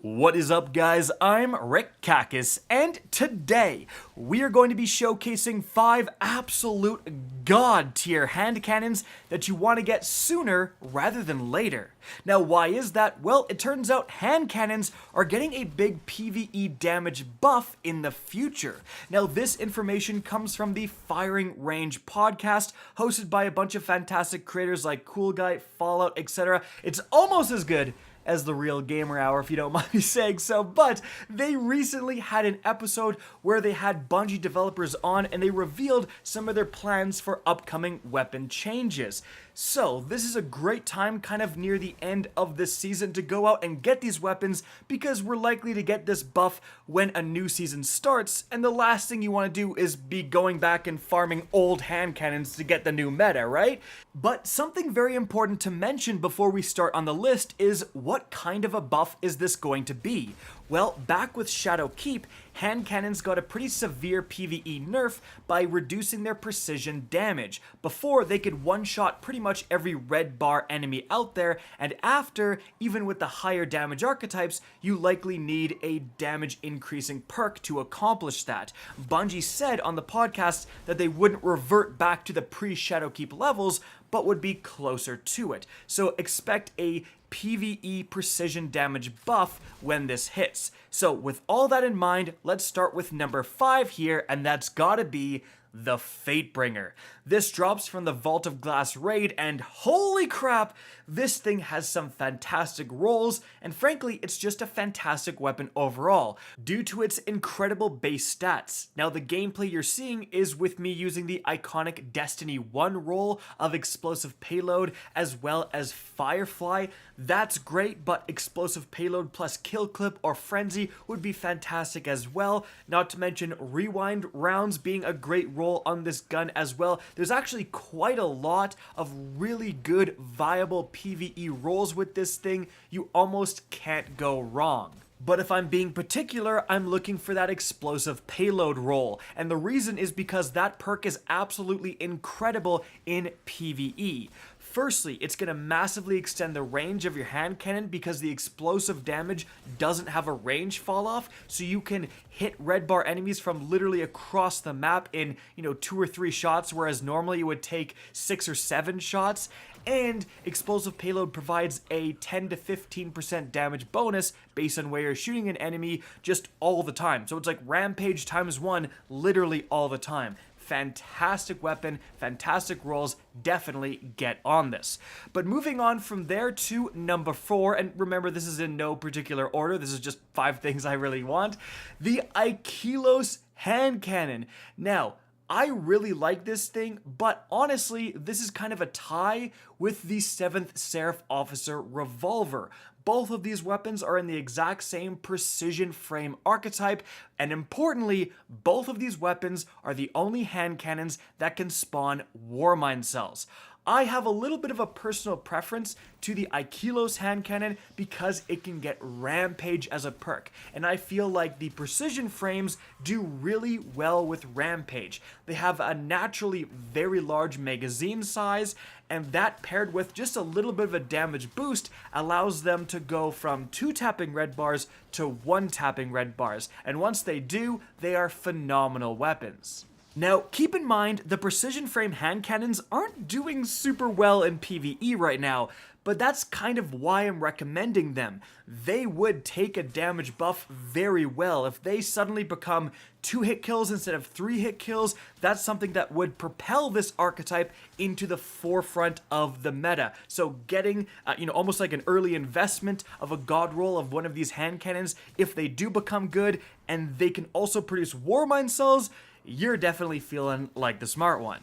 What is up, guys? I'm Rick Kakis, and today we are going to be showcasing 5 absolute god tier hand cannons that you want to get sooner rather than later. Now, why is that? Well, it turns out hand cannons are getting a big PvE damage buff in the future. Now, this information comes from the Firing Range podcast, hosted by a bunch of fantastic creators like Cool Guy, Fallout, etc. It's almost as good as the Real Gamer Hour, if you don't mind me saying so, but they recently had an episode where they had Bungie developers on and they revealed some of their plans for upcoming weapon changes. So this is a great time kind of near the end of this season to go out and get these weapons, because we're likely to get this buff when a new season starts, and the last thing you want to do is be going back and farming old hand cannons to get the new meta, right? But something very important to mention before we start on the list is, what kind of a buff is this going to be? Well, back with Shadow Keep, hand cannons got a pretty severe PvE nerf by reducing their precision damage. Before, they could one-shot pretty much every red bar enemy out there, and after, even with the higher damage archetypes, you likely need a damage increasing perk to accomplish that. Bungie said on the podcast that they wouldn't revert back to the pre-Shadow Keep levels, but would be closer to it. So expect a PvE precision damage buff when this hits. So with all that in mind, let's start with number 5 here, and that's gotta be the Fatebringer. This drops from the Vault of Glass raid, and holy crap, this thing has some fantastic rolls, and frankly, it's just a fantastic weapon overall, due to its incredible base stats. Now, the gameplay you're seeing is with me using the iconic Destiny 1 roll of explosive payload, as well as Firefly. That's great, but explosive payload plus kill clip or frenzy would be fantastic as well, not to mention rewind rounds being a great roll on this gun as well. There's actually quite a lot of really good, viable PvE rolls with this thing. You almost can't go wrong. But if I'm being particular, I'm looking for that explosive payload roll, and the reason is because that perk is absolutely incredible in PvE. Firstly, it's going to massively extend the range of your hand cannon because the explosive damage doesn't have a range fall off, so you can hit red bar enemies from literally across the map in, 2 or 3 shots, whereas normally it would take 6 or 7 shots. And explosive payload provides a 10 to 15% damage bonus based on where you're shooting an enemy just all the time. So it's like Rampage times 1 literally all the time. Fantastic weapon, fantastic rolls, definitely get on this. But moving on from there to number 4, and remember this is in no particular order, this is just 5 things I really want, the Aikilos hand cannon. Now, I really like this thing, but honestly, this is kind of a tie with the 7th Seraph Officer Revolver. Both of these weapons are in the exact same precision frame archetype, and importantly, both of these weapons are the only hand cannons that can spawn Warmind cells. I have a little bit of a personal preference to the Aikilos hand cannon because it can get Rampage as a perk, and I feel like the precision frames do really well with Rampage. They have a naturally very large magazine size, and that paired with just a little bit of a damage boost allows them to go from 2 tapping red bars to 1 tapping red bars, and once they do, they are phenomenal weapons. Now, keep in mind, the precision frame hand cannons aren't doing super well in PvE right now, but that's kind of why I'm recommending them. They would take a damage buff very well. If they suddenly become 2 hit kills instead of 3 hit kills, that's something that would propel this archetype into the forefront of the meta. So getting, almost like an early investment of a god roll of one of these hand cannons, if they do become good, and they can also produce Warmind cells, you're definitely feeling like the smart one.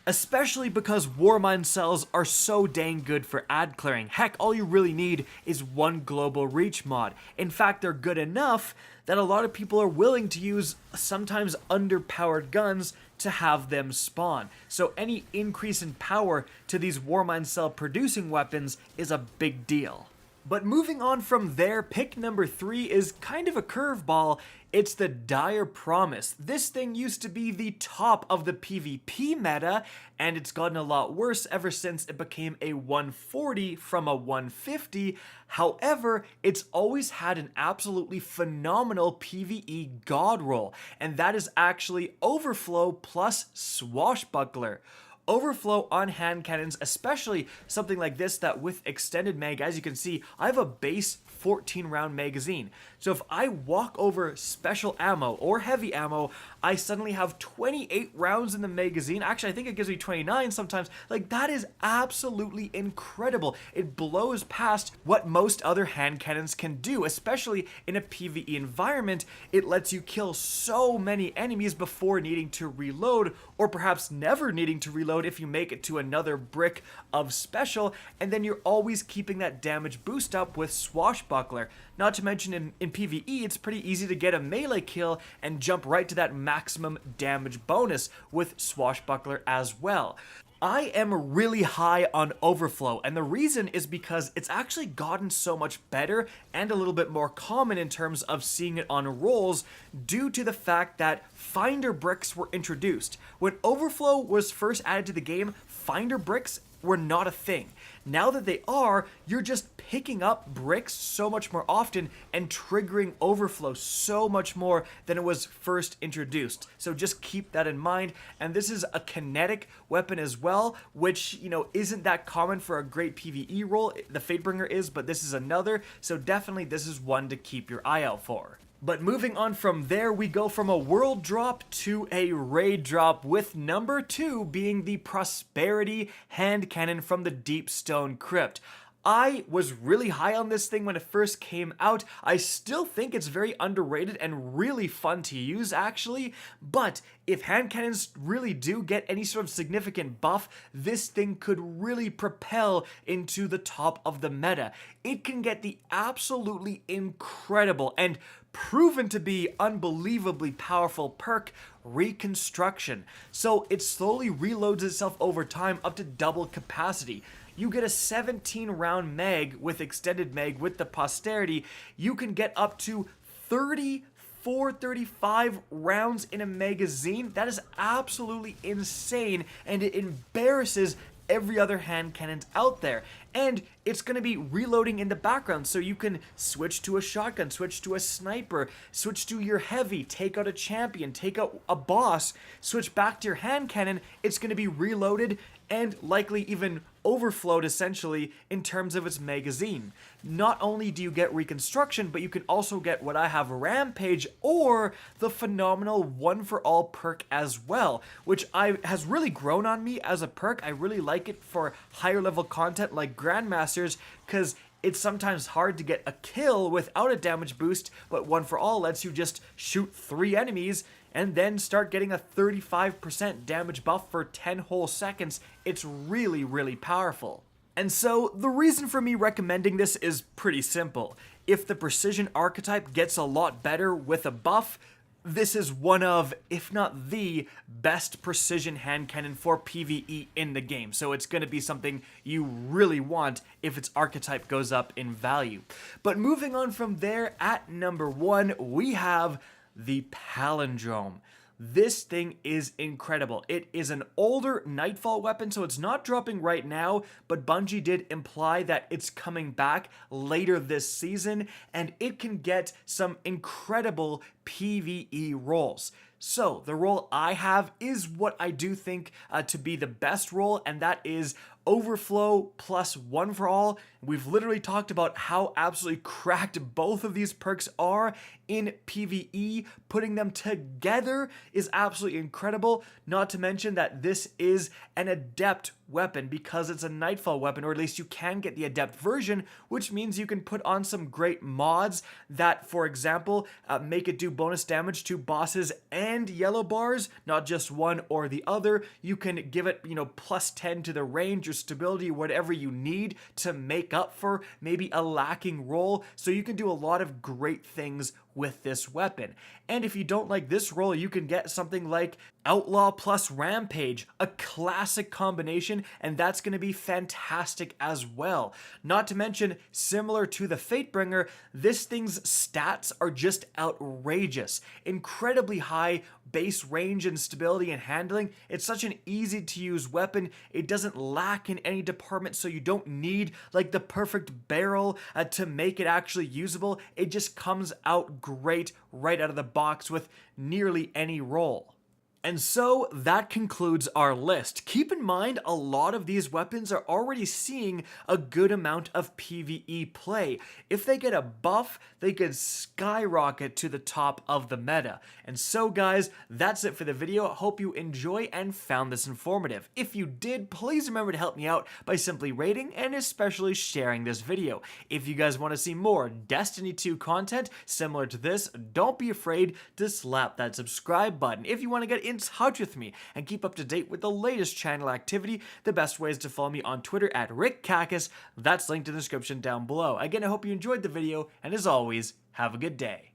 Especially because Warmind cells are so dang good for ad clearing. Heck, all you really need is 1 global reach mod. In fact, they're good enough that a lot of people are willing to use sometimes underpowered guns to have them spawn. So any increase in power to these Warmind cell producing weapons is a big deal. But moving on from there, pick number 3 is kind of a curveball. It's the Dire Promise. This thing used to be the top of the PvP meta, and it's gotten a lot worse ever since it became a 140 from a 150. However, it's always had an absolutely phenomenal PvE God Roll, and that is actually Overflow plus Swashbuckler. Overflow on hand cannons, especially something like this that with extended mag, as you can see, I have a base 14 round magazine. So if I walk over special ammo or heavy ammo, I suddenly have 28 rounds in the magazine. Actually, I think it gives me 29 sometimes. Like, that is absolutely incredible. It blows past what most other hand cannons can do, especially in a PvE environment. It lets you kill so many enemies before needing to reload, or perhaps never needing to reload if you make it to another brick of special, and then you're always keeping that damage boost up with Swashbuckler. Not to mention in PvE, it's pretty easy to get a melee kill and jump right to that maximum damage bonus with Swashbuckler as well. I am really high on Overflow, and the reason is because it's actually gotten so much better and a little bit more common in terms of seeing it on rolls due to the fact that Finder bricks were introduced. When Overflow was first added to the game, Finder bricks were not a thing. Now that they are, you're just picking up bricks so much more often and triggering Overflow so much more than it was first introduced. So just keep that in mind. And this is a kinetic weapon as well, which, you know, isn't that common for a great PvE role. The Fatebringer is, but this is another. So definitely this is one to keep your eye out for. But moving on from there, we go from a world drop to a raid drop, with number 2 being the Prosperity hand cannon from the Deep Stone Crypt. I was really high on this thing when it first came out. I still think it's very underrated and really fun to use, actually. But if hand cannons really do get any sort of significant buff, this thing could really propel into the top of the meta. It can get the absolutely incredible and proven to be unbelievably powerful perk, Reconstruction. So it slowly reloads itself over time up to double capacity. You get a 17 round mag with extended mag with the Posterity. You can get up to 35 rounds in a magazine. That is absolutely insane, and it embarrasses every other hand cannons out there. And it's going to be reloading in the background, so you can switch to a shotgun, switch to a sniper, switch to your heavy, take out a champion, take out a boss, switch back to your hand cannon. It's going to be reloaded and likely even overflowed essentially in terms of its magazine. Not only do you get Reconstruction, but you can also get what I have, Rampage, or the phenomenal One for All perk as well, which has really grown on me as a perk. I really like it for higher level content like Grandmasters, because it's sometimes hard to get a kill without a damage boost, but One for All lets you just shoot 3 enemies and then start getting a 35% damage buff for 10 whole seconds. It's really, really powerful. And so the reason for me recommending this is pretty simple. If the Precision archetype gets a lot better with a buff, this is one of, if not the best precision hand cannon for PvE in the game. So it's going to be something you really want if its archetype goes up in value. But moving on from there, at number 1, we have the Palindrome. This thing is incredible. It is an older Nightfall weapon, so it's not dropping right now, but Bungie did imply that it's coming back later this season, and it can get some incredible PvE rolls. So the role I have is what I do think to be the best role, and that is Overflow plus One for All. We've literally talked about how absolutely cracked both of these perks are in PvE. Putting them together is absolutely incredible, not to mention that this is an adept weapon because it's a Nightfall weapon, or at least you can get the adept version, which means you can put on some great mods that, for example, make it do bonus damage to bosses and yellow bars, not just one or the other. You can give it, plus 10 to the range or stability, whatever you need to make up for maybe a lacking roll. So you can do a lot of great things with this weapon. And if you don't like this roll, you can get something like Outlaw plus Rampage, a classic combination, and that's going to be fantastic as well. Not to mention, similar to the Fatebringer, this thing's stats are just outrageous. Incredibly high base range and stability and handling. It's such an easy to use weapon. It doesn't lack in any department, so you don't need like the perfect barrel to make it actually usable. It just comes out great right out of the box with nearly any roll. And so that concludes our list. Keep in mind, a lot of these weapons are already seeing a good amount of PvE play. If they get a buff, they could skyrocket to the top of the meta. And so guys, that's it for the video. I hope you enjoy and found this informative. If you did, please remember to help me out by simply rating and especially sharing this video. If you guys want to see more Destiny 2 content similar to this, don't be afraid to slap that subscribe button. If you want to get in touch with me and keep up to date with the latest channel activity, the best way is to follow me on Twitter at RickKakis. That's linked in the description down below. Again, I hope you enjoyed the video, and as always, have a good day.